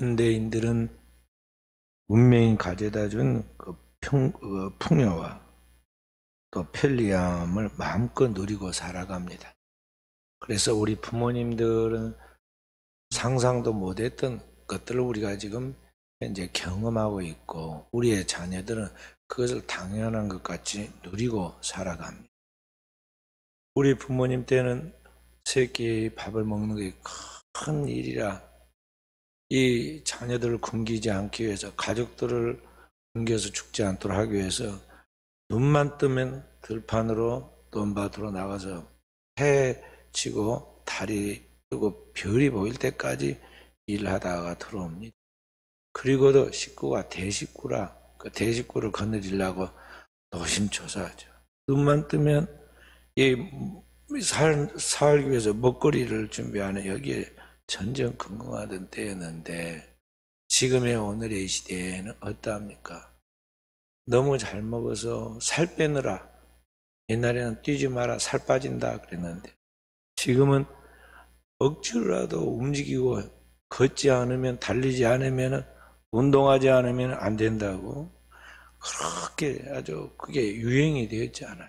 현대인들은 문명이 가져다 준 풍요와 또 편리함을 마음껏 누리고 살아갑니다. 그래서 우리 부모님들은 상상도 못했던 것들을 우리가 지금 현재 경험하고 있고, 우리의 자녀들은 그것을 당연한 것 같이 누리고 살아갑니다. 우리 부모님 때는 세 끼 밥을 먹는 게 큰 일이라 이 자녀들을 굶기지 않기 위해서, 가족들을 굶겨서 죽지 않도록 하기 위해서 눈만 뜨면 들판으로 돈 받으러 나가서 해 치고 다리 뜨고 별이 보일 때까지 일하다가 들어옵니다. 그리고도 식구가 대식구라 그 대식구를 거느리려고 노심초사하죠. 눈만 뜨면 살기 위해서 먹거리를 준비하는, 여기에 전전긍긍하던 때였는데, 지금의 오늘의 시대에는 어떠합니까? 너무 잘 먹어서 살 빼느라, 옛날에는 뛰지 마라 살 빠진다 그랬는데, 지금은 억지로라도 움직이고 걷지 않으면, 달리지 않으면, 운동하지 않으면 안 된다고, 그렇게 아주 그게 유행이 되었잖아요.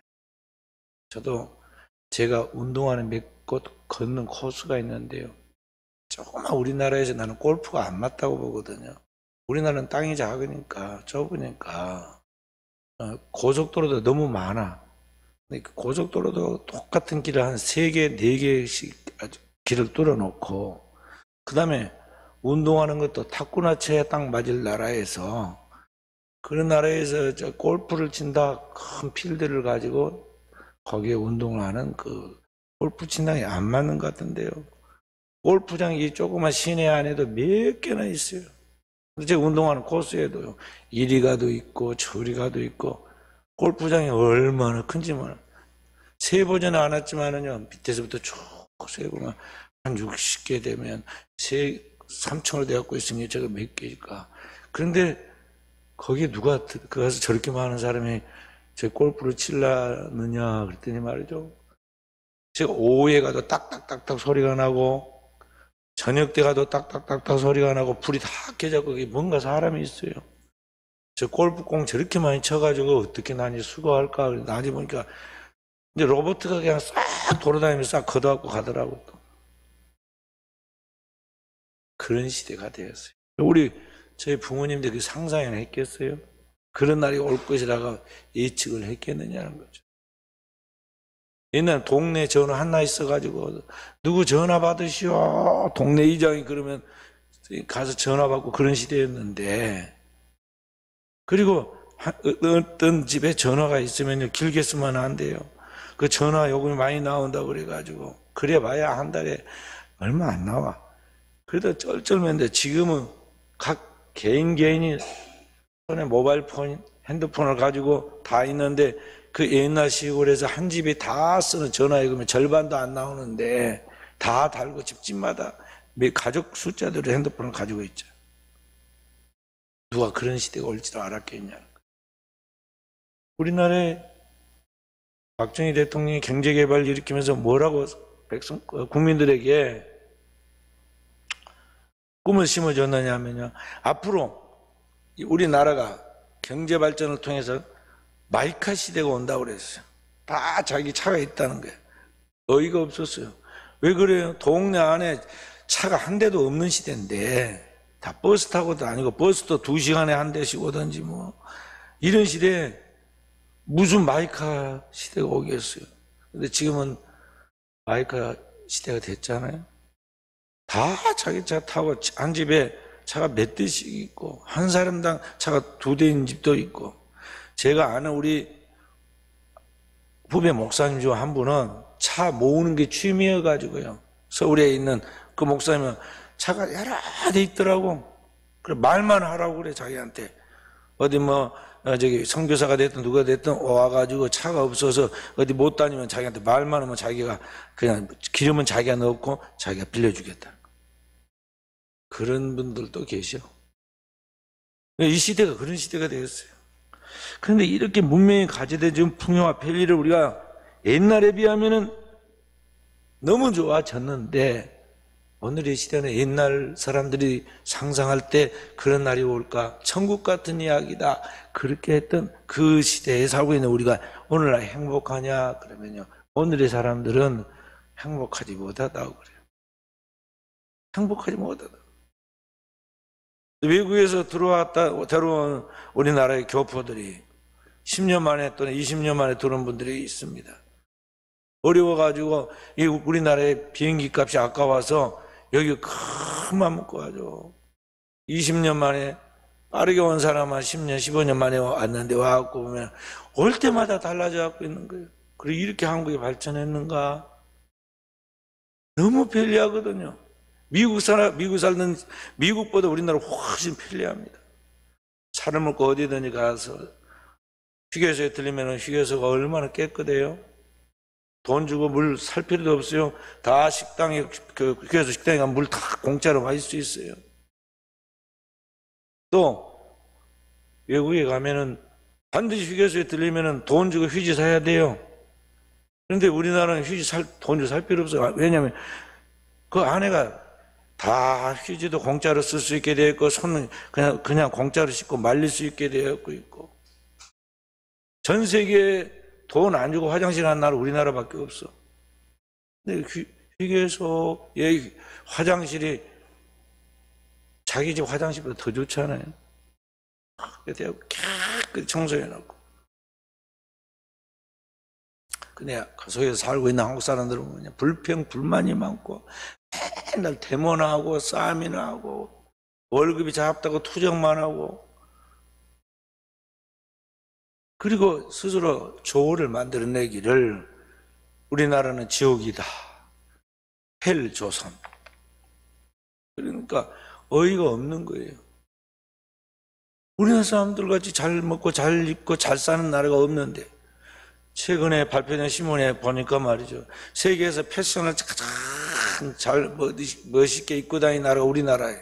저도 제가 운동하는 몇 곳 걷는 코스가 있는데요, 조금만 우리나라에서 나는 골프가 안 맞다고 보거든요. 우리나라는 땅이 작으니까, 좁으니까 고속도로도 너무 많아. 그 고속도로도 똑같은 길을 한 3개, 4개씩 길을 뚫어놓고, 그 다음에 운동하는 것도 탁구나 쳐야 딱 맞을 나라에서, 그런 나라에서 골프를 친다 큰 필드를 가지고 거기에 운동을 하는 그 골프 친당이 안 맞는 것 같은데요. 골프장이 조그만 시내 안에도 몇 개나 있어요. 제가 운동하는 코스에도요, 이리가도 있고 저리가도 있고, 골프장이 얼마나 큰지 몰라. 세보지는 않았지만은요, 밑에서부터 쭉 세보면 한 60개 되면 3층으로 되어갖고 있으니 제가 몇 개일까. 그런데 거기에 누가 가서 저렇게 많은 사람이 제 골프를 치려느냐 그랬더니 말이죠, 제가 오후에 가도 딱딱딱딱 소리가 나고, 저녁 때 가도 딱딱딱딱 소리가 나고, 불이 다 켜져. 거기 뭔가 사람이 있어요. 저 골프공 저렇게 많이 쳐가지고 어떻게 난이 수고할까. 나중에 보니까 이제 로봇가 그냥 싹 돌아다니면서 싹 걷어갖고 가더라고. 또 그런 시대가 되었어요. 저희 부모님들 그 상상이나 했겠어요? 그런 날이 올 것이라고 예측을 했겠느냐는 거죠. 옛날 동네 전화 하나 있어가지고 누구 전화 받으시오 동네 이장이 그러면 가서 전화 받고 그런 시대였는데, 그리고 어떤 집에 전화가 있으면 길게 쓰면 안 돼요. 그 전화 요금이 많이 나온다고 그래가지고 그래 봐야 한 달에 얼마 안 나와. 그래도 쩔쩔맨데, 지금은 각 개인이 손에 모바일 폰, 핸드폰을 가지고 다 있는데, 그 옛날 시골에서 한 집이 다 쓰는 전화요금의 절반도 안 나오는데 다 달고 집집마다 가족 숫자대로 핸드폰을 가지고 있죠. 누가 그런 시대가 올 줄 알았겠냐는 거예요. 우리나라에 박정희 대통령이 경제개발을 일으키면서 뭐라고 국민들에게 꿈을 심어줬느냐 하면요, 앞으로 우리나라가 경제발전을 통해서 마이카 시대가 온다고 그랬어요. 다 자기 차가 있다는 거예요. 어이가 없었어요. 왜 그래요? 동네 안에 차가 한 대도 없는 시대인데, 다 버스 타고 다니고, 버스도 2시간에 한 대씩 오든지 뭐, 이런 시대에 무슨 마이카 시대가 오겠어요. 근데 지금은 마이카 시대가 됐잖아요. 다 자기 차 타고, 한 집에 차가 몇 대씩 있고, 한 사람당 차가 2대인 집도 있고. 제가 아는 우리 후배 목사님 중 한 분은 차 모으는 게 취미여가지고요, 서울에 있는 그 목사님은 차가 여러 대 있더라고. 그래 말만 하라고 그래. 자기한테 어디 선교사가 됐든 누가 됐든 와가지고 차가 없어서 어디 못 다니면 자기한테 말만 하면 자기가 그냥 기름은 자기가 넣고 자기가 빌려주겠다. 그런 분들도 계셔. 이 시대가 그런 시대가 되었어요. 그런데 이렇게 문명이 가져다준 풍요와 편리를 우리가 옛날에 비하면은 너무 좋아졌는데, 오늘의 시대는 옛날 사람들이 상상할 때 그런 날이 올까? 천국 같은 이야기다. 그렇게 했던 그 시대에 살고 있는 우리가 오늘날 행복하냐? 그러면요. 오늘의 사람들은 행복하지 못하다고 그래요. 행복하지 못하다. 외국에서 들어온 우리나라의 교포들이 10년 만에 또는 20년 만에 들어온 분들이 있습니다. 어려워가지고 우리나라의 비행기 값이 아까워서 여기 큰 맘 먹고 가죠. 20년 만에 빠르게 온 사람은 10년, 15년 만에 왔는데 와갖고 보면 올 때마다 달라져 갖고 있는 거예요. 그리고 이렇게 한국이 발전했는가? 너무 편리하거든요. 미국 살는 미국보다 우리나라 훨씬 편리합니다. 차를 먹고 어디든지 가서 휴게소에 들리면 휴게소가 얼마나 깨끗해요. 돈 주고 물 살 필요도 없어요. 다 식당에, 휴게소 식당에 가면 물 다 공짜로 마실 수 있어요. 또, 외국에 가면은 반드시 휴게소에 들리면은 돈 주고 휴지 사야 돼요. 그런데 우리나라는 돈 주고 살 필요 없어요. 왜냐면 그 안에가 다 휴지도 공짜로 쓸 수 있게 되어 있고, 손은 그냥 공짜로 씻고 말릴 수 있게 되어 있고. 전 세계에 돈 안 주고 화장실 간 나라 우리나라밖에 없어. 근데 휴게소의 화장실이 자기 집 화장실보다 더 좋잖아요. 그래서 깨끗이 청소해놓고. 근데 속에서 살고 있는 한국 사람들은 뭐냐, 불만이 많고 맨날 데모나 하고 싸움이나 하고 월급이 작다고 투정만 하고, 그리고 스스로 조를 만들어내기를 우리나라는 지옥이다, 헬조선. 그러니까 어이가 없는 거예요. 우리나라 사람들 같이 잘 먹고 잘 입고 잘 사는 나라가 없는데, 최근에 발표된 신문에 보니까 말이죠, 세계에서 패션을 가장 잘 멋있게 입고 다니는 나라가 우리나라예요.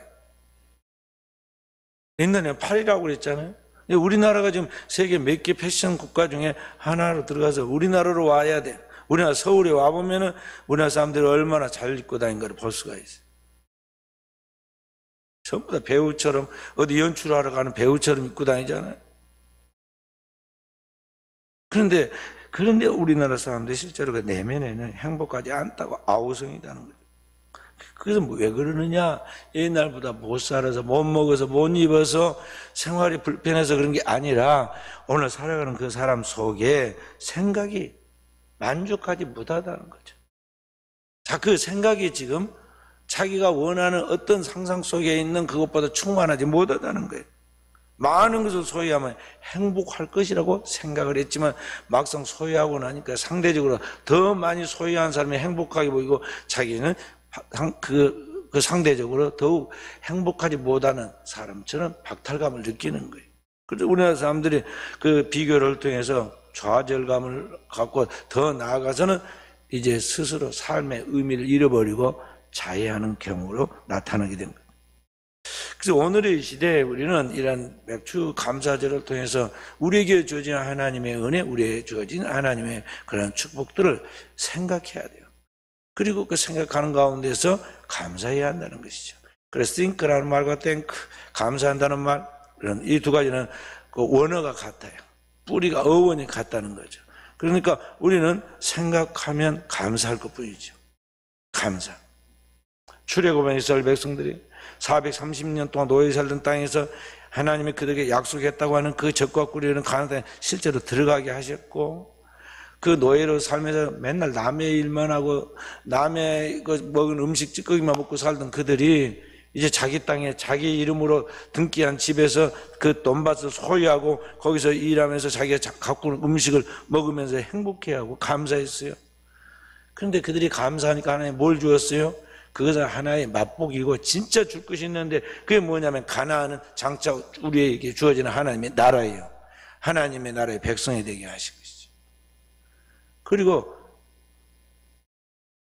옛날에 파리라고 그랬잖아요. 우리나라가 지금 세계 몇 개 패션 국가 중에 하나로 들어가서 우리나라로 와야 돼. 우리나라 서울에 와보면은 우리나라 사람들이 얼마나 잘 입고 다니는 걸 볼 수가 있어요. 전부 다 배우처럼, 어디 연출하러 가는 배우처럼 입고 다니잖아요. 그런데 우리나라 사람들이 실제로 그 내면에는 행복하지 않다고 아우성이다는 거예요. 그래서 왜 그러느냐? 옛날보다 못 살아서, 못 먹어서, 못 입어서, 생활이 불편해서 그런 게 아니라 오늘 살아가는 그 사람 속에 생각이 만족하지 못하다는 거죠. 자, 그 생각이 지금 자기가 원하는 어떤 상상 속에 있는 그것보다 충만하지 못하다는 거예요. 많은 것을 소유하면 행복할 것이라고 생각을 했지만 막상 소유하고 나니까 상대적으로 더 많이 소유한 사람이 행복하게 보이고 자기는 그 상대적으로 더욱 행복하지 못하는 사람처럼 박탈감을 느끼는 거예요. 그래서 우리나라 사람들이 그 비교를 통해서 좌절감을 갖고 더 나아가서는 이제 스스로 삶의 의미를 잃어버리고 자해하는 경우로 나타나게 된 거예요. 그래서 오늘의 시대에 우리는 이런 맥주 감사절을 통해서 우리에게 주어진 하나님의 은혜, 우리에게 주어진 하나님의 그런 축복들을 생각해야 돼요. 그리고 그 생각하는 가운데서 감사해야 한다는 것이죠. 그래서 think라는 말과 thank, 감사한다는 말, 이 두 가지는 그 원어가 같아요. 뿌리가 어원이 같다는 거죠. 그러니까 우리는 생각하면 감사할 것뿐이죠. 감사. 출애굽한 이스라엘 백성들이 430년 동안 노예 살던 땅에서 하나님이 그들에게 약속했다고 하는 그 적과 꿀이는 가나안 땅에 실제로 들어가게 하셨고, 그 노예로 살면서 맨날 남의 일만 하고 남의 먹은 음식 찌꺼기만 먹고 살던 그들이 이제 자기 땅에 자기 이름으로 등기한 집에서 그 돈밭을 소유하고 거기서 일하면서 자기가 갖고 온 음식을 먹으면서 행복해하고 감사했어요. 그런데 그들이 감사하니까 하나님 뭘 주었어요? 그것은 하나의 맛복이고 진짜 줄 것이 있는데, 그게 뭐냐면 가나안은 장차 우리에게 주어지는 하나님의 나라예요. 하나님의 나라의 백성이 되게 하신 것이죠. 그리고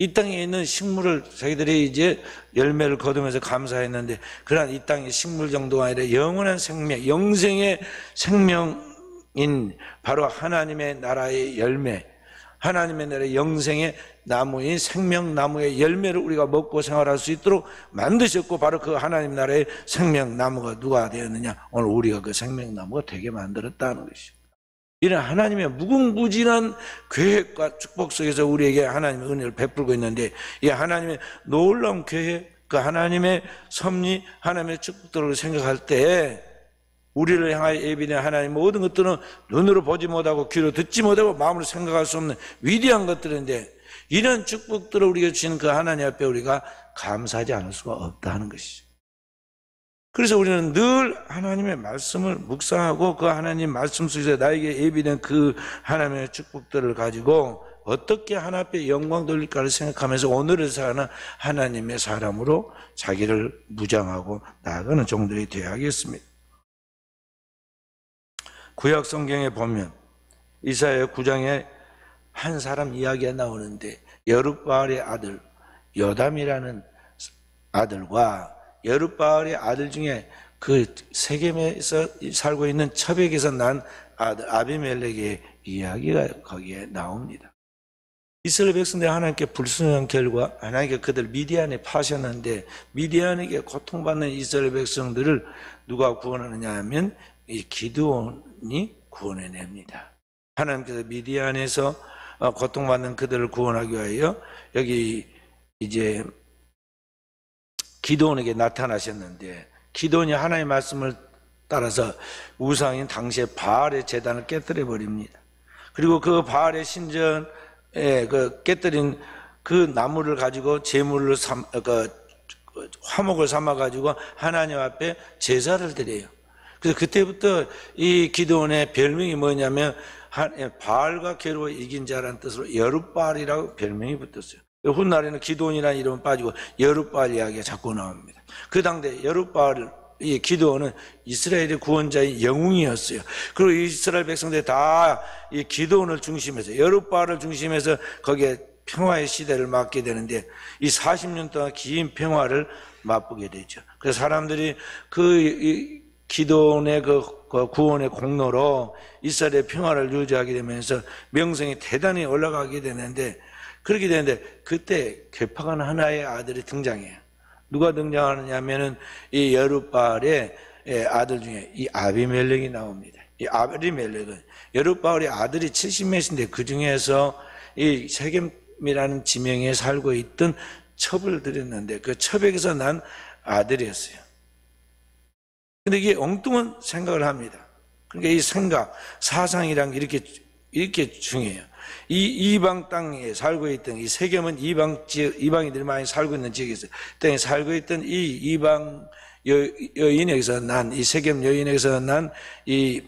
이 땅에 있는 식물을 자기들이 이제 열매를 거두면서 감사했는데, 그러한 이 땅의 식물 정도가 아니라 영원한 생명, 영생의 생명인 바로 하나님의 나라의 열매, 하나님의 나라의 영생의 나무인 생명나무의 열매를 우리가 먹고 생활할 수 있도록 만드셨고, 바로 그 하나님 나라의 생명나무가 누가 되었느냐? 오늘 우리가 그 생명나무가 되게 만들었다는 것이죠. 이런 하나님의 무궁무진한 계획과 축복 속에서 우리에게 하나님의 은혜를 베풀고 있는데, 이 하나님의 놀라운 계획, 그 하나님의 섭리, 하나님의 축복들을 생각할 때 우리를 향하여 예비된 하나님 모든 것들은 눈으로 보지 못하고 귀로 듣지 못하고 마음으로 생각할 수 없는 위대한 것들인데, 이런 축복들을 우리가 주시는 그 하나님 앞에 우리가 감사하지 않을 수가 없다는 것이죠. 그래서 우리는 늘 하나님의 말씀을 묵상하고 그 하나님 말씀 속에서 나에게 예비된 그 하나님의 축복들을 가지고 어떻게 하나님 앞에 영광 돌릴까를 생각하면서 오늘을 사는 하나님의 사람으로 자기를 무장하고 나아가는 종들이 되어야겠습니다. 구약 성경에 보면 이사야 9장에 한 사람 이야기가 나오는데, 여룻바알의 아들 요담이라는 아들과 여룻바알의 아들 중에 그 세겜에서 살고 있는 첩에게서 난 아들 아비멜렉의 이야기가 거기에 나옵니다. 이스라엘 백성들이 하나님께 불순종한 결과 하나님께 그들 미디안에 파셨는데, 미디안에게 고통받는 이스라엘 백성들을 누가 구원하느냐 하면 이 기드온이 구원해냅니다. 하나님께서 미디안에서 고통받는 그들을 구원하기 위하여 여기 이제 기드온에게 나타나셨는데, 기드온이 하나님의 말씀을 따라서 우상인 당시의 바알의 제단을 깨뜨려 버립니다. 그리고 그 바알의 신전에 그 깨뜨린 그 나무를 가지고 제물을 화목을 삼아 가지고 하나님 앞에 제사를 드려요. 그래서 그때부터 이 기드온의 별명이 뭐냐면 바알과 겨루어 이긴 자라는 뜻으로 여룻바알이라고 별명이 붙었어요. 훗날에는 기드온이라는 이름은 빠지고 여룻바알 이야기가 자꾸 나옵니다. 그 당대 여룻바알, 이 기드온은 이스라엘의 구원자의 영웅이었어요. 그리고 이스라엘 백성들이 다 이 기드온을 중심해서, 여룻바알을 중심해서 거기에 평화의 시대를 맞게 되는데, 이 40년 동안 긴 평화를 맛보게 되죠. 그래서 사람들이 그 기드온의 그 구원의 공로로 이스라엘의 평화를 유지하게 되면서 명성이 대단히 올라가게 되는데, 그렇게 되는데 그때 괴팍한 하나의 아들이 등장해요. 누가 등장하느냐 하면은 이 여룻바알의 아들 중에 이 아비멜렉이 나옵니다. 이 아비멜렉은 여룻바알의 아들이 70몇인데 그 중에서 이 세겜이라는 지명에 살고 있던 첩을 들였는데 그 첩에게서 난 아들이었어요. 근데 이게 엉뚱한 생각을 합니다. 그러니까 이 생각, 사상이란 게 이렇게 중요해요. 이 이방 땅에 살고 있던 이 세겜은 이방 지역, 이방인들이 많이 살고 있는 지역에서 땅에 살고 있던 이 이방 여인에게서 난, 이 세겜 여인에게서 난 이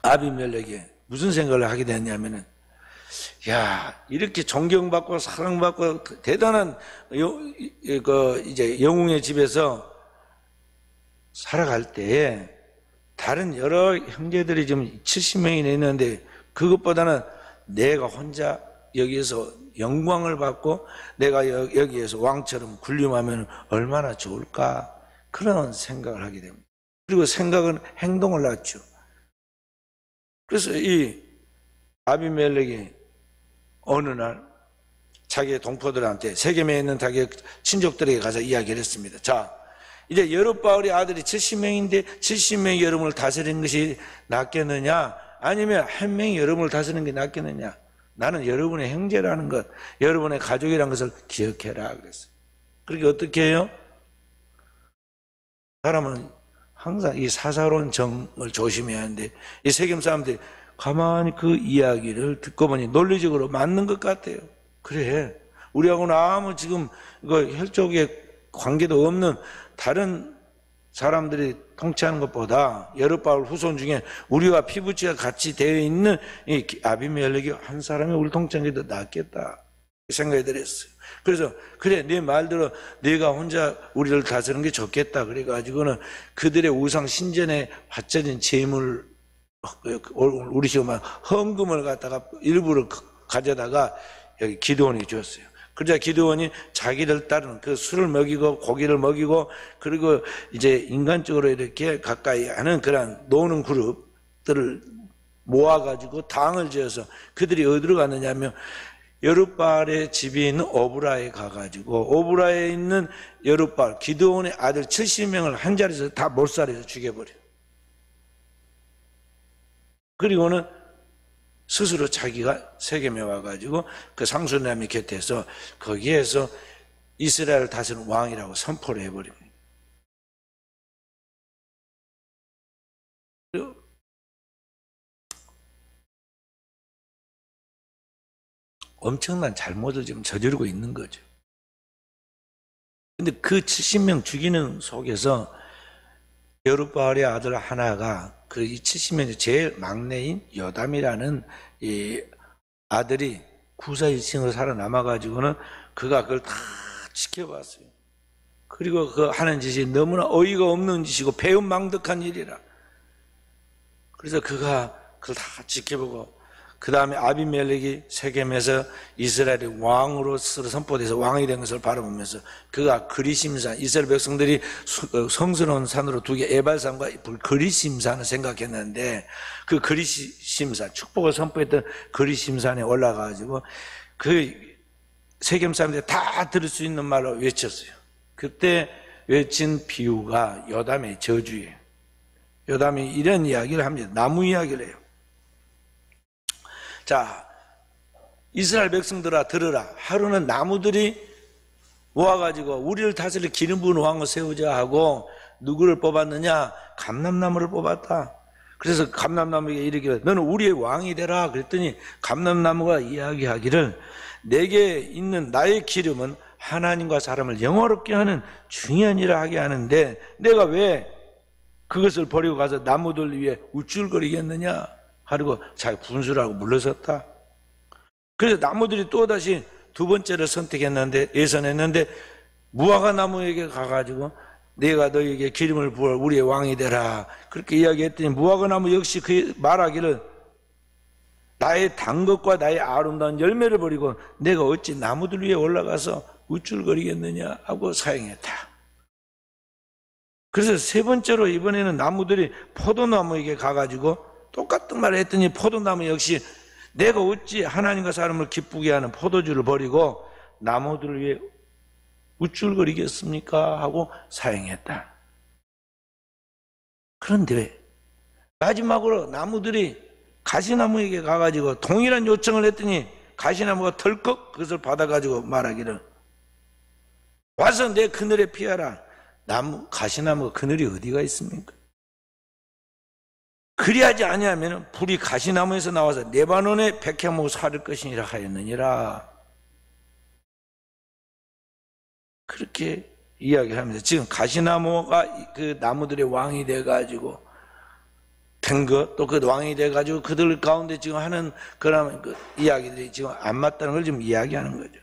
아비멜렉이 무슨 생각을 하게 됐냐면은, 야, 이렇게 존경받고 사랑받고 대단한 이제 영웅의 집에서 살아갈 때에 다른 여러 형제들이 지금 70명이나 있는데 그것보다는 내가 혼자 여기에서 영광을 받고 내가 여기에서 왕처럼 군림하면 얼마나 좋을까, 그런 생각을 하게 됩니다. 그리고 생각은 행동을 낳죠. 그래서 이 아비멜렉이 어느 날 자기의 동포들한테, 세겜에 있는 자기 친족들에게 가서 이야기를 했습니다. 자, 이제 여룻바알의 아들이 70명인데 70명이 여러분을 다스리는 것이 낫겠느냐, 아니면 한 명이 여러분을 다스리는 게 낫겠느냐? 나는 여러분의 형제라는 것, 여러분의 가족이라는 것을 기억해라 그랬어요. 그렇게 어떻게 해요? 사람은 항상 이 사사로운 정을 조심해야 하는데, 이 세겜 사람들이 가만히 그 이야기를 듣고 보니 논리적으로 맞는 것 같아요. 그래, 우리하고는 아무 지금 혈족의 관계도 없는 다른 사람들이 통치하는 것보다 여룻바알 후손 중에 우리와 피부치가 같이 되어 있는 이 아비멜렉이 한 사람이 우리 통치하는 게 더 낫겠다 생각이 들었어요. 그래서 그래, 네 말대로 네가 혼자 우리를 다스리는 게 좋겠다 그래가지고는 그들의 우상 신전에 바쳐진 재물, 우리 식으로 헌금을 갖다가 일부를 가져다가 여기 기드온에게 줬어요. 그러자 기드온이 자기를 따르는 그 술을 먹이고 고기를 먹이고, 그리고 이제 인간적으로 이렇게 가까이 하는 그런 노는 그룹들을 모아가지고 당을 지어서 그들이 어디로 갔느냐면 여룻바알의 집이 있는 오브라에 가가지고 오브라에 있는 여룻바알 기드온의 아들 70명을 한 자리에서 다 몰살해서 죽여버려요. 그리고는 스스로 자기가 세겜에 와가지고 그 상수남의 곁에서 거기에서 이스라엘 다스리는 왕이라고 선포를 해버립니다. 엄청난 잘못을 지금 저지르고 있는 거죠. 근데 그 70명 죽이는 속에서 여룻바알의 아들 하나가 그 70명 중 제일 막내인 여담이라는 이 아들이 구사일생으로 살아남아가지고는 그가 그걸 다 지켜봤어요. 그리고 그 하는 짓이 너무나 어이가 없는 짓이고 배은망덕한 일이라. 그래서 그가 그걸 다 지켜보고 그 다음에 아비멜렉이 세겜에서 이스라엘의 왕으로 선포돼서 왕이 된 것을 바라보면서 그가 그리심산, 이스라엘 백성들이 성스러운 산으로 두 개 에발산과 그리심산을 생각했는데 그 그리심산, 축복을 선포했던 그리심산에 올라가가지고 그 세겜 사람들이 다 들을 수 있는 말로 외쳤어요. 그때 외친 비유가 요담의 저주예요. 요담이 이런 이야기를 합니다. 나무 이야기를 해요. 자, 이스라엘 백성들아 들으라. 하루는 나무들이 모아가지고 우리를 다스릴 기름 부은 왕을 세우자 하고 누구를 뽑았느냐? 감람나무를 뽑았다. 그래서 감람나무에게 이르기를 너는 우리의 왕이 되라. 그랬더니 감람나무가 이야기하기를 내게 있는 나의 기름은 하나님과 사람을 영화롭게 하는 중요한 일을 하게 하는데 내가 왜 그것을 버리고 가서 나무들 위에 우쭐거리겠느냐 하고 자기 분수라고 물러섰다. 그래서 나무들이 또다시 두 번째를 선택했는데 예선했는데 무화과 나무에게 가가지고 내가 너에게 기름을 부어 우리의 왕이 되라 그렇게 이야기했더니 무화과 나무 역시 그 말하기를 나의 단 것과 나의 아름다운 열매를 버리고 내가 어찌 나무들 위에 올라가서 우쭐거리겠느냐 하고 사용했다. 그래서 세 번째로 이번에는 나무들이 포도나무에게 가가지고 똑같은 말을 했더니 포도나무 역시 내가 어찌 하나님과 사람을 기쁘게 하는 포도주를 버리고 나무들을 위해 우쭐거리겠습니까? 하고 사용했다. 그런데 마지막으로 나무들이 가시나무에게 가가지고 동일한 요청을 했더니 가시나무가 덜컥 그것을 받아가지고 말하기를 와서 내 그늘에 피하라. 가시나무 그늘이 어디가 있습니까? 그리하지 아니하면 불이 가시나무에서 나와서 레바논의 백향목을 사를 것이니라 하였느니라. 그렇게 이야기를 합니다. 지금 가시나무가 그 나무들의 왕이 돼가지고 된 것, 또 그 왕이 돼가지고 그들 가운데 지금 하는 그런 그 이야기들이 지금 안 맞다는 걸 지금 이야기하는 거죠.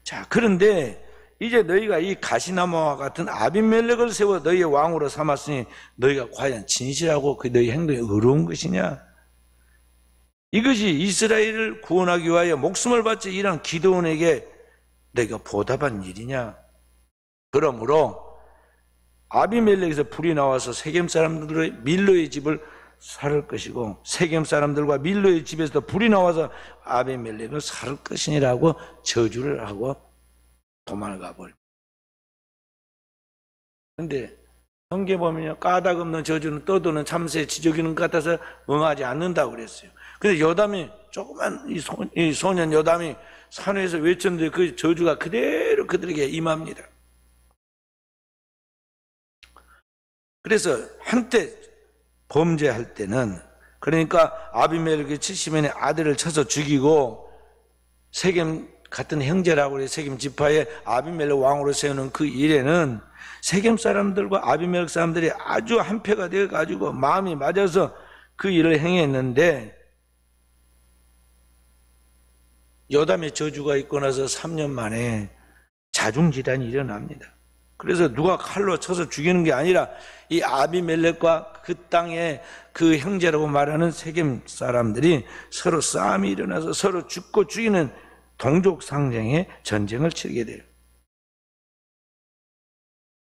자, 그런데 이제 너희가 이 가시나무와 같은 아비멜렉을 세워 너희의 왕으로 삼았으니 너희가 과연 진실하고 그 너희 행동이 의로운 것이냐? 이것이 이스라엘을 구원하기 위하여 목숨을 바쳐 일한 기드온에게 너희가 보답한 일이냐? 그러므로 아비멜렉에서 불이 나와서 세겜 사람들의 밀로의 집을 살을 것이고 세겜 사람들과 밀로의 집에서 불이 나와서 아비멜렉을 살을 것이니라고 저주를 하고 도망을 가버립니다. 그런데 성경에 보면 까닭 없는 저주는 떠도는 참새에 지저귀는 것 같아서 응하지 않는다고 그랬어요. 근데 요담이 조그만 이 소년 요담이 산에서 외쳤는데 그 저주가 그대로 그들에게 임합니다. 그래서 한때 범죄할 때는 그러니까 아비멜렉이 70명의 아들을 쳐서 죽이고 세겜 같은 형제라고 해 세겜 지파에 아비멜렉 왕으로 세우는 그 일에는 세겜 사람들과 아비멜렉 사람들이 아주 한패가 되어가지고 마음이 맞아서 그 일을 행했는데 요담의 저주가 있고 나서 3년 만에 자중질환이 일어납니다. 그래서 누가 칼로 쳐서 죽이는 게 아니라 이 아비멜렉과 그 땅의 그 형제라고 말하는 세겜 사람들이 서로 싸움이 일어나서 서로 죽고 죽이는 동족 상쟁의 전쟁을 치르게 돼요.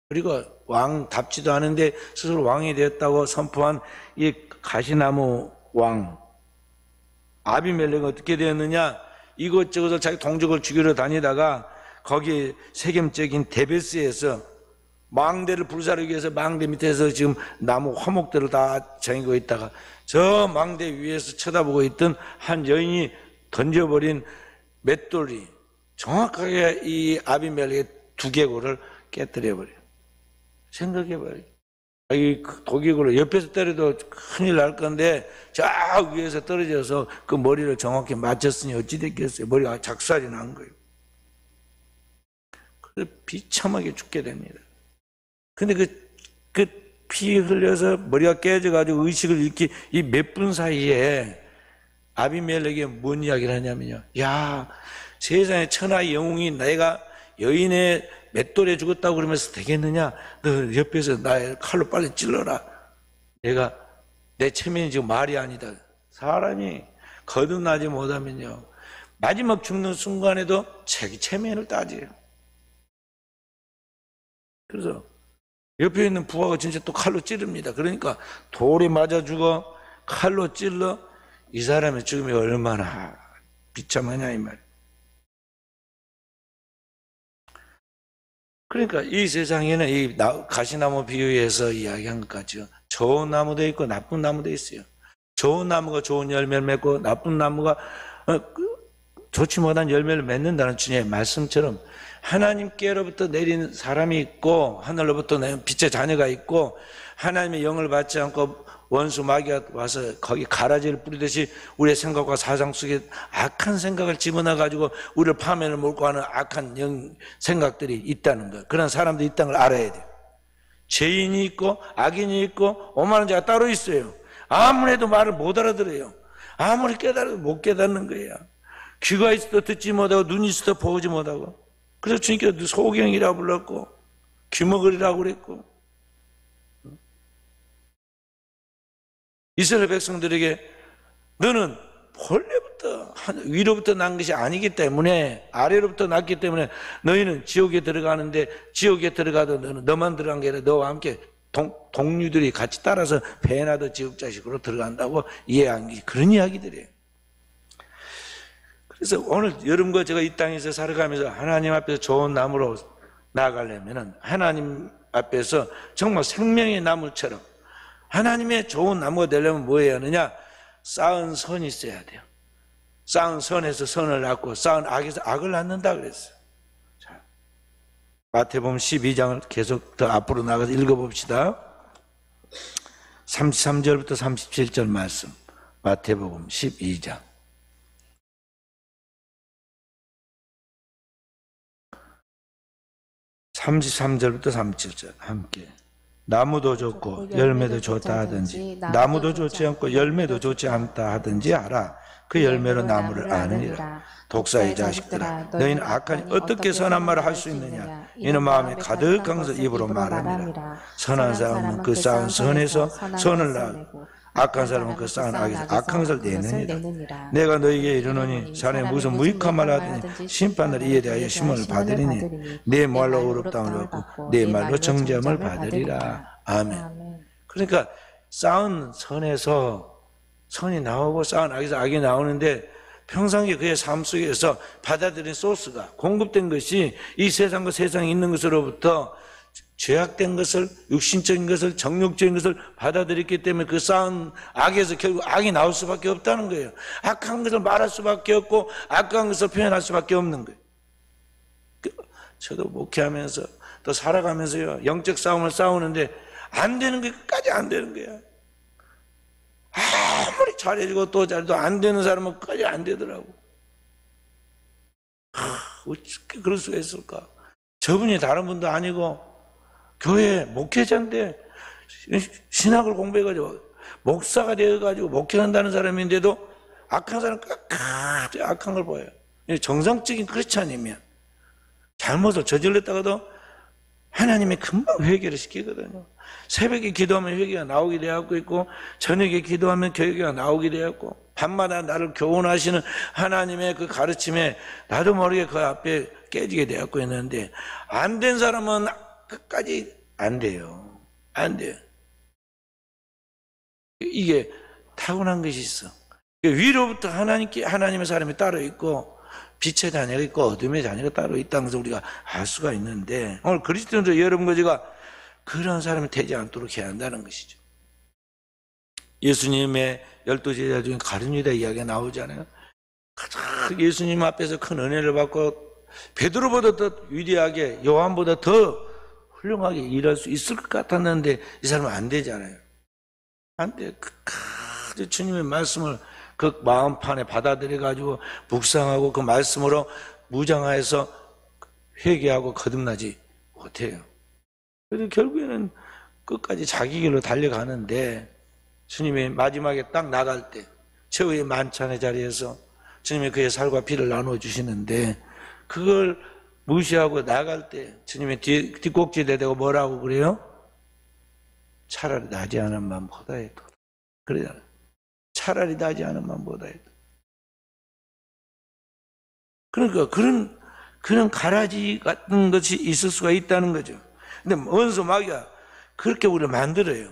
그리고 왕답지도 않은데 스스로 왕이 되었다고 선포한 이 가시나무 왕 아비멜렉은 어떻게 되었느냐? 이것저것을 자기 동족을 죽이러 다니다가 거기 세겜적인 데베스에서 망대를 불사르기 위해서 망대 밑에서 지금 나무 화목들을 다 정이고 있다가 저 망대 위에서 쳐다보고 있던 한 여인이 던져버린 맷돌이 정확하게 이 아비멜렉의 두개골을 깨뜨려버려요. 생각해봐요. 이 독이골을 옆에서 때려도 큰일 날 건데 저 위에서 떨어져서 그 머리를 정확히 맞췄으니 어찌 됐겠어요. 머리가 작살이 난 거예요. 그래서 비참하게 죽게 됩니다. 근데 그 피 흘려서 머리가 깨져가지고 의식을 잃기 이 몇 분 사이에 아비멜렉이 뭔 이야기를 하냐면요. 야, 세상에 천하의 영웅이 내가 여인의 맷돌에 죽었다고 그러면서 되겠느냐? 너 옆에서 나의 칼로 빨리 찔러라. 내 체면이 지금 말이 아니다. 사람이 거듭나지 못하면요. 마지막 죽는 순간에도 자기 체면을 따져요. 그래서 옆에 있는 부하가 진짜 또 칼로 찌릅니다. 그러니까 돌에 맞아 죽어, 칼로 찔러. 이 사람의 죽음이 얼마나 비참하냐 이 말. 그러니까 이 세상에는 이 가시나무 비유에서 이야기한 것 같죠. 좋은 나무도 있고 나쁜 나무도 있어요. 좋은 나무가 좋은 열매를 맺고 나쁜 나무가 좋지 못한 열매를 맺는다는 주님의 말씀처럼 하나님께로부터 내린 사람이 있고 하늘로부터 내린 빛의 자녀가 있고 하나님의 영을 받지 않고 원수 마귀가 와서 거기 가라지를 뿌리듯이 우리의 생각과 사상 속에 악한 생각을 집어넣어가지고 우리를 파멸을 몰고 하는 악한 생각들이 있다는 것. 그런 사람들이 있다는 걸 알아야 돼요. 죄인이 있고 악인이 있고 오만한 자가 따로 있어요. 아무리 해도 말을 못 알아들어요. 아무리 깨달아도 못 깨닫는 거예요. 귀가 있어도 듣지 못하고 눈이 있어도 보지 못하고. 그래서 주님께서 소경이라고 불렀고 귀머거리라고 그랬고 이스라엘 백성들에게 너는 본래부터 위로부터 난 것이 아니기 때문에 아래로부터 났기 때문에 너희는 지옥에 들어가는데 지옥에 들어가도 너만 들어간 게 아니라 너와 함께 동류들이 같이 따라서 배나도 지옥 자식으로 들어간다고 이해한 게 그런 이야기들이에요. 그래서 오늘 여러분과 제가 이 땅에서 살아가면서 하나님 앞에서 좋은 나무로 나아가려면 하나님 앞에서 정말 생명의 나무처럼 하나님의 좋은 나무가 되려면 뭐 해야 하느냐? 쌓은 선이 있어야 돼요. 쌓은 선에서 선을 낳고 쌓은 악에서 악을 낳는다 그랬어요. 자, 마태복음 12장을 계속 더 앞으로 나가서 읽어봅시다. 33절부터 37절 말씀. 마태복음 12장. 33절부터 37절 함께. 나무도 좋고 열매도 좋다 하든지 나무도 좋지 않고 열매도 좋지 않다 하든지 하라. 그 열매로 나무를 아느니라. 독사의 자식들아, 너희는 악하니 어떻게 선한 말을 할 수 있느냐? 이는 마음에 가득한 것을 입으로 말하니라. 선한 사람은 그 쌓은 선에서 선을 낳고 악한 사람은 그 쌓은 악에서 악한 것을 내느니라. 내가 너희에게 이르노니 자네 무슨 무익한 말을 하더니 심판을 이에 대하여 심을 받으리니 내 말로 의롭다함을 받고 내 말로 정죄함을 받으리라. 아멘. 그러니까 쌓은 선에서 선이 나오고 쌓은 악에서 악이 나오는데 평상시 그의 삶 속에서 받아들인 소스가 공급된 것이 이 세상과 세상에 있는 것으로부터 죄악된 것을, 육신적인 것을, 정욕적인 것을 받아들였기 때문에 그 쌓은 악에서 결국 악이 나올 수밖에 없다는 거예요. 악한 것을 말할 수밖에 없고 악한 것을 표현할 수밖에 없는 거예요. 저도 목회하면서 또 살아가면서요, 영적 싸움을 싸우는데 안 되는 게 끝까지 안 되는 거야. 아무리 잘해주고 또 잘해도 안 되는 사람은 끝까지 안 되더라고. 어떻게 그럴 수가 있을까? 저분이 다른 분도 아니고 교회 목회자인데 신학을 공부해가지고 목사가 되어가지고 목회한다는 사람인데도 악한 사람 끝까지 악한 걸 보여요. 정상적인 크리스찬이면 잘못을 저질렀다가도 하나님이 금방 회개를 시키거든요. 새벽에 기도하면 회개가 나오게 되었고 있고 저녁에 기도하면 회개가 나오게 되었고 밤마다 나를 교훈하시는 하나님의 그 가르침에 나도 모르게 그 앞에 깨지게 되었고 있는데 안 된 사람은 끝까지 안 돼요. 안 돼요. 이게 타고난 것이 있어. 위로부터 하나님의 사람이 따로 있고 빛의 자녀가 있고 어둠의 자녀가 따로 있다는 것을 우리가 알 수가 있는데, 오늘 그리스도인들 여러분 거지가 그런 사람이 되지 않도록 해야 한다는 것이죠. 예수님의 12제자 중에 가룟 유다 이야기가 나오잖아요. 가장 예수님 앞에서 큰 은혜를 받고 베드로보다 더 위대하게, 요한보다 더 훌륭하게 일할 수 있을 것 같았는데 이 사람은 안 되잖아요. 안 돼. 그 주님의 말씀을 그 마음판에 받아들여가지고 묵상하고 그 말씀으로 무장하여서 회개하고 거듭나지 못해요. 그래서 결국에는 끝까지 자기 길로 달려가는데, 주님이 마지막에 딱 나갈 때 최후의 만찬의 자리에서 주님이 그의 살과 피를 나눠주시는데, 그걸 무시하고 나갈 때 주님이 뒷꼭지에 대고 뭐라고 그래요? 차라리 나지 않은 맘보다 해도. 그러잖아요. 차라리 나지 않은 맘보다 해도. 그러니까 그런 가라지 같은 것이 있을 수가 있다는 거죠. 근데 원수 마귀가 그렇게 우리를 만들어요.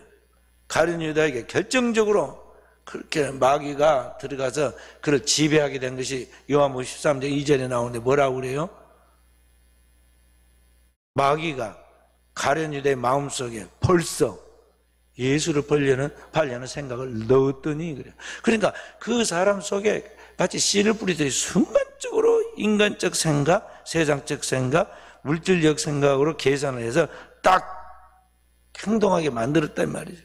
가룟 유다에게 결정적으로 그렇게 마귀가 들어가서 그를 지배하게 된 것이 요한복음 13장 2절에 나오는데 뭐라고 그래요? 마귀가 가룟 유다의 마음속에 벌써 예수를 팔려는 생각을 넣었더니 그래요. 그러니까 그 사람 속에 마치 씨를 뿌리듯이 순간적으로 인간적 생각, 세상적 생각, 물질적 생각으로 계산을 해서 딱 행동하게 만들었단 말이죠.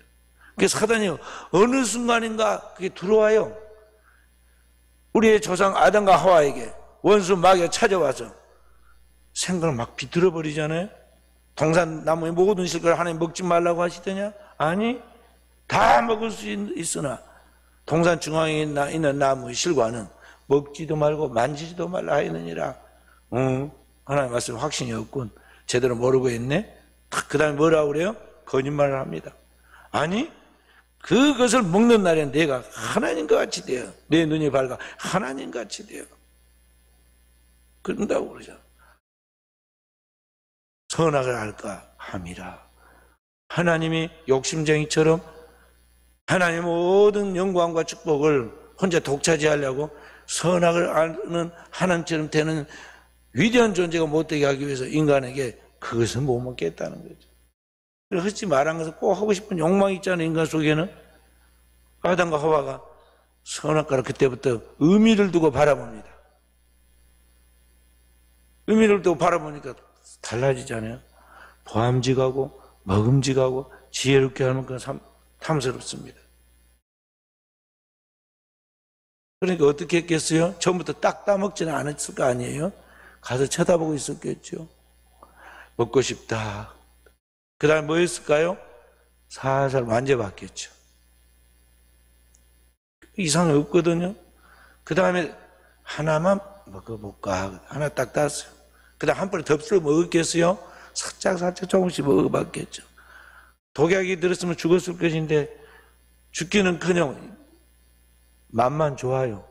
그래서 사단이 어느 순간인가 그게 들어와요. 우리의 조상 아담과 하와에게 원수 마귀가 찾아와서 생각을 막 비틀어 버리잖아요. 동산나무의 모든 실과를 하나님 먹지 말라고 하시더냐? 아니, 다 먹을 수 있으나 동산 중앙에 있는 나무의 실과는 먹지도 말고 만지지도 말라 하였느니라. 하나님 말씀 확신이 없군. 제대로 모르고 있네. 그 다음에 뭐라고 그래요? 거짓말을 합니다. 아니, 그것을 먹는 날에 내가 하나님과 같이 되어, 내 눈이 밝아 하나님과 같이 되어. 그런다고 그러죠. 선악을 알까 함이라. 하나님이 욕심쟁이처럼 하나님의 모든 영광과 축복을 혼자 독차지하려고 선악을 아는 하나님처럼 되는 위대한 존재가 못되게 하기 위해서 인간에게 그것은 못 먹겠다는 거죠. 하지 말한 것은 꼭 하고 싶은 욕망이 있잖아요. 인간 속에는. 아담과 하와가 선악과를 그때부터 의미를 두고 바라봅니다. 의미를 두고 바라보니까 달라지잖아요. 보암직하고 먹음직하고 지혜롭게 하는 건 탐스럽습니다. 그러니까 어떻게 했겠어요? 처음부터 딱 따먹지는 않았을 거 아니에요? 가서 쳐다보고 있었겠죠. 먹고 싶다. 그 다음에 뭐 했을까요? 살살 만져봤겠죠. 이상이 없거든요. 그 다음에 하나만 먹어볼까. 하나 딱 땄어요. 그 다음 한 번에 덥석 먹었겠어요? 살짝 조금씩 먹어봤겠죠. 독약이 들었으면 죽었을 것인데 죽기는커녕 맛만 좋아요.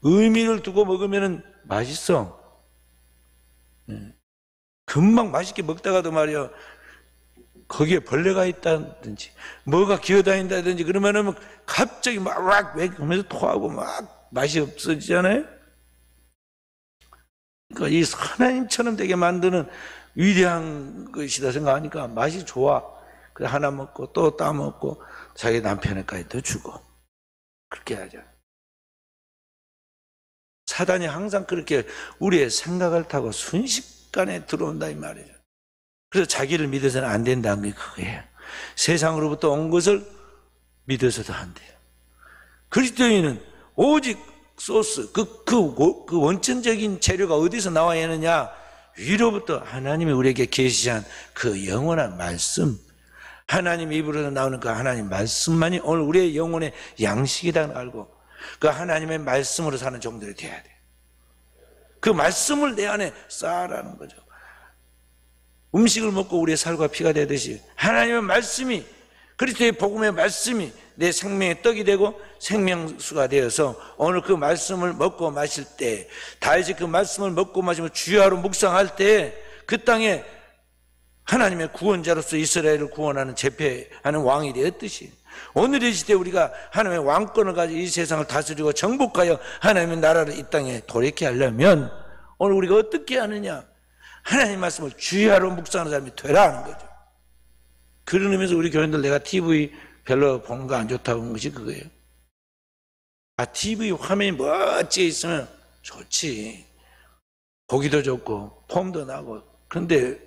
의미를 두고 먹으면 맛있어. 금방 맛있게 먹다가도 말이야, 거기에 벌레가 있다든지 뭐가 기어다닌다든지 그러면은 갑자기 막 하면서 토하고 막 맛이 없어지잖아요. 그러니까 이 하나님처럼 되게 만드는 위대한 것이다 생각하니까 맛이 좋아. 그래 하나 먹고 또 따먹고 자기 남편에까지 더 주고 그렇게 하죠. 사단이 항상 그렇게 우리의 생각을 타고 순식간에 들어온다 이 말이죠. 그래서 자기를 믿어서는 안 된다는 게 그거예요. 세상으로부터 온 것을 믿어서도 안 돼요. 그리스도인은 오직 소스, 그 원천적인 재료가 어디서 나와야 하느냐? 위로부터 하나님이 우리에게 계시한 그 영원한 말씀, 하나님 입으로 나오는 그 하나님 말씀만이 오늘 우리의 영혼의 양식이라는 걸 알고 그 하나님의 말씀으로 사는 종들이 돼야 돼요. 그 말씀을 내 안에 쌓으라는 거죠. 음식을 먹고 우리의 살과 피가 되듯이 하나님의 말씀이, 그리스도의 복음의 말씀이 내 생명의 떡이 되고 생명수가 되어서 오늘 그 말씀을 먹고 마실 때, 다윗이 그 말씀을 먹고 마시며 주야로 묵상할 때 그 땅에 하나님의 구원자로서 이스라엘을 구원하는 제패하는 왕이 되었듯이 오늘의 시대에 우리가 하나님의 왕권을 가지고 이 세상을 다스리고 정복하여 하나님의 나라를 이 땅에 도래케 하려면 오늘 우리가 어떻게 하느냐? 하나님의 말씀을 주야로 묵상하는 사람이 되라는 거죠. 그런 의미에서 우리 교인들 내가 TV 별로 보는 거 안 좋다고 하는 것이 그거예요. TV 화면이 멋지게 있으면 좋지. 보기도 좋고 폼도 나고. 그런데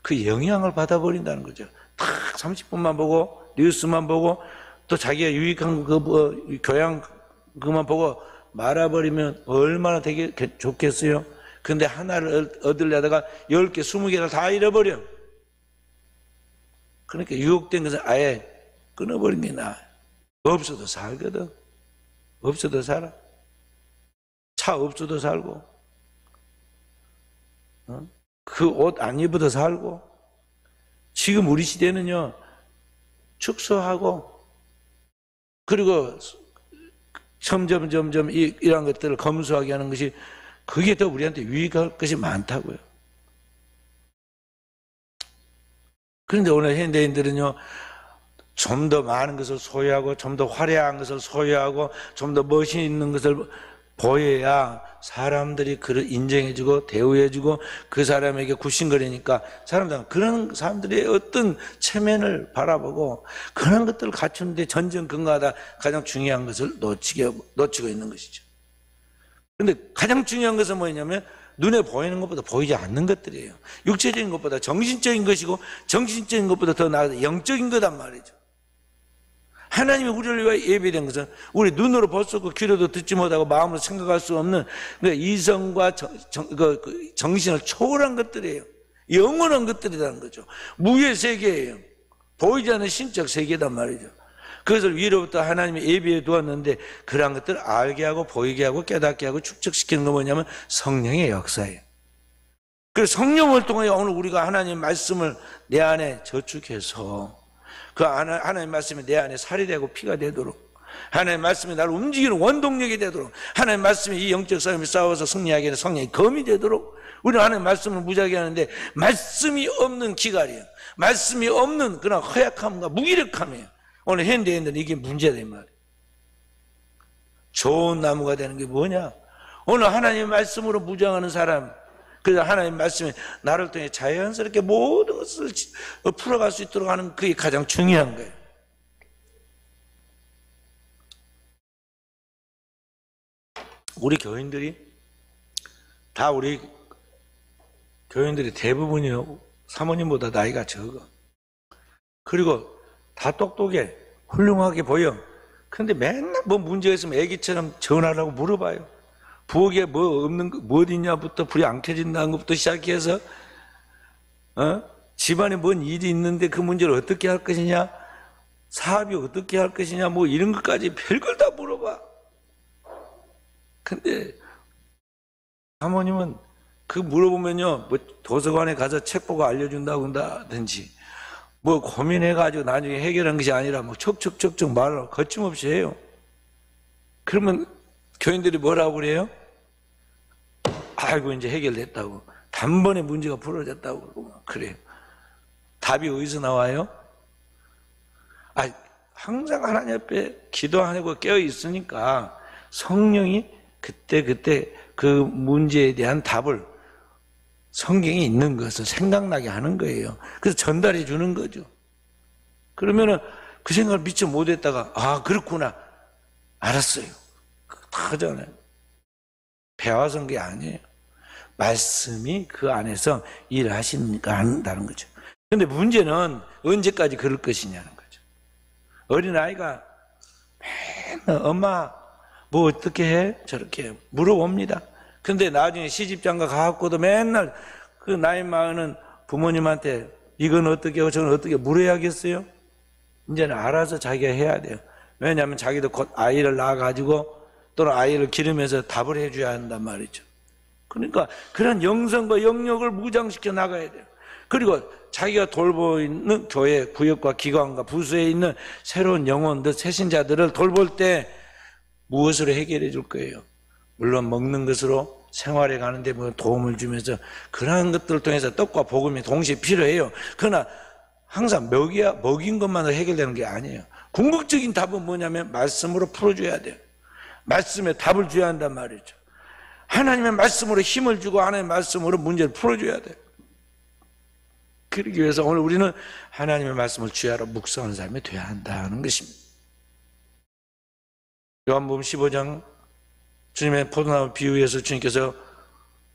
그 영향을 받아버린다는 거죠. 딱 30분만 보고 뉴스만 보고 또 자기가 유익한 교양 그만 보고 말아버리면 얼마나 되게 좋겠어요. 근데 하나를 얻으려다가 10개, 20개를 다 잃어버려. 그러니까 유혹된 것은 아예 끊어버린 게 나아요. 없어도 살거든. 없어도 살아. 차 없어도 살고, 그 옷 안 입어도 살고. 지금 우리 시대는요, 축소하고, 그리고 점점 이런 것들을 검소하게 하는 것이, 그게 더 우리한테 유익할 것이 많다고요. 그런데 오늘 현대인들은요, 좀 더 많은 것을 소유하고, 좀 더 화려한 것을 소유하고, 좀 더 멋이 있는 것을 보여야 사람들이 그를 인정해주고 대우해주고 그 사람에게 굽신거리니까 사람들은 그런 사람들의 어떤 체면을 바라보고 그런 것들을 갖추는데 전전긍긍하다 가장 중요한 것을 놓치고 있는 것이죠. 그런데 가장 중요한 것은 뭐냐면 눈에 보이는 것보다 보이지 않는 것들이에요. 육체적인 것보다 정신적인 것이고 정신적인 것보다 더 나아서 영적인 거단 말이죠. 하나님이 우리를 위하여 예비된 것은 우리 눈으로 볼 수 없고 귀로도 듣지 못하고 마음으로 생각할 수 없는 이성과 정신을 초월한 것들이에요. 영원한 것들이라는 거죠. 무의 세계예요. 보이지 않는 신적 세계단 말이죠. 그것을 위로부터 하나님이 예비해 두었는데 그러한 것들을 알게 하고 보이게 하고 깨닫게 하고 축적시키는 건 뭐냐면 성령의 역사예요. 그래서 성령을 통해 오늘 우리가 하나님의 말씀을 내 안에 저축해서 그 하나님의 말씀이 내 안에 살이 되고 피가 되도록 하나님의 말씀이 나를 움직이는 원동력이 되도록 하나님의 말씀이 이 영적 싸움을 싸워서 승리하게 하는 성령의 검이 되도록 우리는 하나님의 말씀을 무지하게 하는데 말씀이 없는 기갈이에요. 말씀이 없는 그런 허약함과 무기력함이에요. 오늘 현대인들은 이게 문제다 이 말이에요. 좋은 나무가 되는 게 뭐냐? 오늘 하나님의 말씀으로 무장하는 사람, 그래서 하나님의 말씀이 나를 통해 자연스럽게 모든 것을 풀어갈 수 있도록 하는 그게 가장 중요한 거예요. 우리 교인들이 대부분이요 사모님보다 나이가 적어. 그리고 다 똑똑해, 훌륭하게 보여. 그런데 맨날 뭐 문제가 있으면 애기처럼 전화를 하고 물어봐요. 부엌에 뭐 없는 거, 뭐 있냐부터 불이 안 켜진다는 것부터 시작해서, 집안에 뭔 일이 있는데 그 문제를 어떻게 할 것이냐, 사업이 어떻게 할 것이냐, 뭐 이런 것까지 별걸 다 물어봐. 근데, 사모님은 그 물어보면요, 뭐 도서관에 가서 책 보고 알려준다고 한다든지, 뭐 고민해가지고 나중에 해결한 것이 아니라 뭐 척척척척 말을 거침없이 해요. 그러면 교인들이 뭐라고 그래요? 아이고 이제 해결됐다고, 단번에 문제가 풀어졌다고 그러고 그래요. 답이 어디서 나와요? 항상 하나님 앞에 기도하고 깨어 있으니까 성령이 그때 그 문제에 대한 답을 성경에 있는 것을 생각나게 하는 거예요. 그래서 전달해 주는 거죠. 그러면은 그 생각을 미처 못했다가 그렇구나 알았어요. 다 하잖아요. 배워서 한 게 아니에요. 말씀이 그 안에서 일하시니까 한다는 거죠. 그런데 문제는 언제까지 그럴 것이냐는 거죠. 어린아이가 맨날 엄마 뭐 어떻게 해? 저렇게 물어봅니다. 근데 나중에 시집장가 가갖고도 맨날 그 나이 많은 부모님한테 이건 어떻게 하고 저건 어떻게 물어야겠어요? 이제는 알아서 자기가 해야 돼요. 왜냐하면 자기도 곧 아이를 낳아가지고 또는 아이를 기르면서 답을 해줘야 한단 말이죠. 그러니까 그런 영성과 영역을 무장시켜 나가야 돼요. 그리고 자기가 돌보고 있는 교회, 구역과 기관과 부서에 있는 새로운 영혼들, 새신자들을 돌볼 때 무엇으로 해결해 줄 거예요? 물론 먹는 것으로 생활에 가는데 뭐 도움을 주면서 그러한 것들을 통해서 떡과 복음이 동시에 필요해요. 그러나 항상 먹인 것만으로 해결되는 게 아니에요. 궁극적인 답은 뭐냐면 말씀으로 풀어줘야 돼요. 말씀에 답을 줘야 한단 말이죠. 하나님의 말씀으로 힘을 주고 하나님의 말씀으로 문제를 풀어줘야 돼요. 그러기 위해서 오늘 우리는 하나님의 말씀을 주야로 묵상하는 삶이 되어야 한다는 것입니다. 요한복음 15장 주님의 포도나무 비유에서 주님께서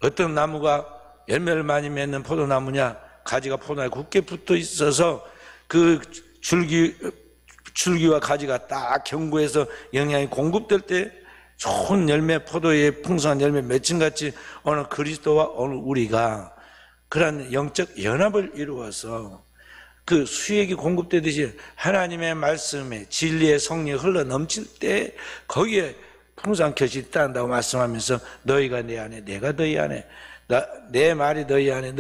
어떤 나무가 열매를 많이 맺는 포도나무냐, 가지가 포도나무에 굳게 붙어 있어서 그 줄기와 가지가 딱 견고해서 영양이 공급될 때 좋은 열매, 포도의 풍성한 열매 맺힌같이 오늘 그리스도와 오늘 우리가 그런 영적 연합을 이루어서 그 수액이 공급되듯이 하나님의 말씀에 진리의 성령이 흘러 넘칠 때 거기에 풍성한 결실이 있다고 말씀하면서 너희가 내 안에 내가 너희 안에 내 말이 너희 안에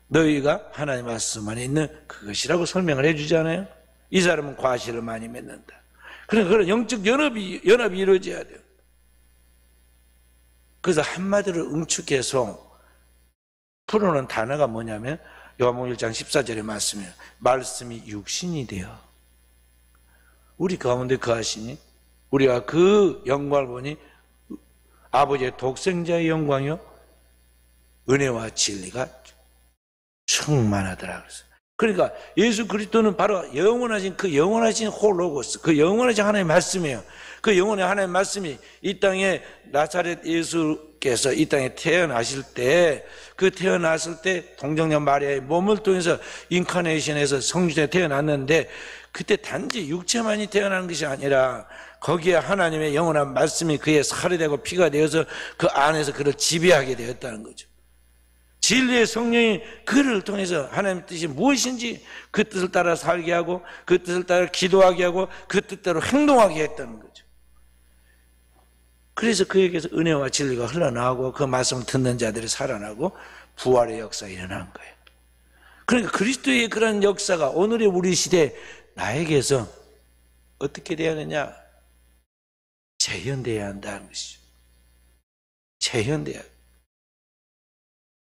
너희가 하나님 말씀 안에 있는 그것이라고 설명을 해주잖아요. 이 사람은 과실을 많이 맺는다. 그러니까 그런 영적 연합이 이루어져야 돼요. 그래서 한마디로 응축해서 풀어놓은 단어가 뭐냐면 요한복음 1장 14절의 말씀이에요. 말씀이 육신이 되어 우리 가운데 거하시니 우리가 그 영광을 보니 아버지의 독생자의 영광이요 은혜와 진리가 충만하더라 그랬어요. 그러니까 예수 그리스도는 바로 영원하신 그 영원하신 홀로고스, 그 영원하신 하나님의 말씀이에요. 그 영원의 하나님의 말씀이 이 땅에 나사렛 예수께서 이 땅에 태어나실 때, 그 태어났을 때 동정녀 마리아의 몸을 통해서 인카네이션에서 성신에 태어났는데 그때 단지 육체만이 태어나는 것이 아니라 거기에 하나님의 영원한 말씀이 그의 살이 되고 피가 되어서 그 안에서 그를 지배하게 되었다는 거죠. 진리의 성령이 그를 통해서 하나님의 뜻이 무엇인지 그 뜻을 따라 살게 하고 그 뜻을 따라 기도하게 하고 그 뜻대로 행동하게 했다는 거죠. 그래서 그에게서 은혜와 진리가 흘러나오고 그 말씀을 듣는 자들이 살아나고 부활의 역사가 일어난 거예요. 그러니까 그리스도의 그런 역사가 오늘의 우리 시대에 나에게서 어떻게 되어야 하느냐? 재현되어야 한다는 것이죠. 재현되어야 합니다.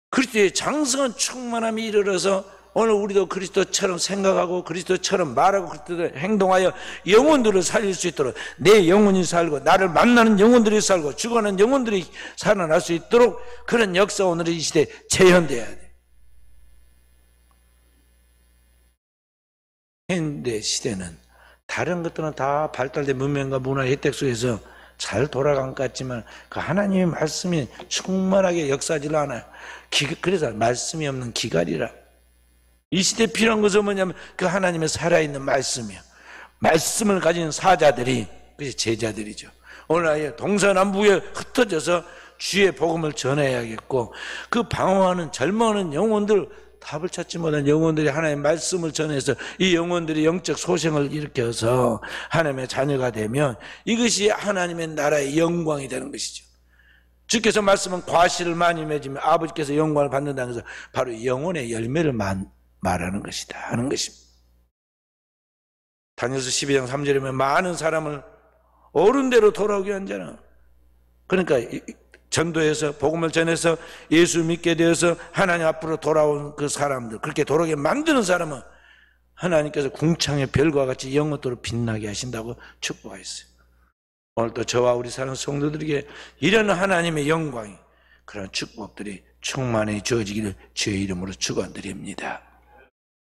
그리스도의 장성한 충만함이 이르러서 오늘 우리도 그리스도처럼 생각하고 그리스도처럼 말하고 그리스도로 행동하여 영혼들을 살릴 수 있도록 내 영혼이 살고 나를 만나는 영혼들이 살고 죽어가는 영혼들이 살아날 수 있도록 그런 역사 오늘 이 시대에 재현돼야 돼. 현대 시대는 다른 것들은 다 발달된 문명과 문화의 혜택 속에서 잘 돌아간 것 같지만 그 하나님의 말씀이 충만하게 역사하지 않아요. 그래서 말씀이 없는 기갈이라. 이 시대에 필요한 것은 뭐냐면 그 하나님의 살아있는 말씀이요. 말씀을 가진 사자들이 그게 제자들이죠. 오늘 아예 동서남북에 흩어져서 주의 복음을 전해야겠고 그 방황하는 절망하는 영혼들 답을 찾지 못한 영혼들이 하나님의 말씀을 전해서 이 영혼들이 영적 소생을 일으켜서 하나님의 자녀가 되면 이것이 하나님의 나라의 영광이 되는 것이죠. 주께서 말씀은 과실을 많이 맺으면 아버지께서 영광을 받는다는 것은 바로 영혼의 열매를 말하는 것이다 하는 것입니다. 다니엘서 12장 3절에 보면 많은 사람을 옳은 대로 돌아오게 한 자는, 그러니까 전도해서 복음을 전해서 예수 믿게 되어서 하나님 앞으로 돌아온 그 사람들, 그렇게 돌아오게 만드는 사람은 하나님께서 궁창의 별과 같이 영원토록 빛나게 하신다고 축복하셨어요. 오늘도 저와 우리 사는 성도들에게 이런 하나님의 영광이, 그런 축복들이 충만히 주어지기를 주의 이름으로 축원드립니다.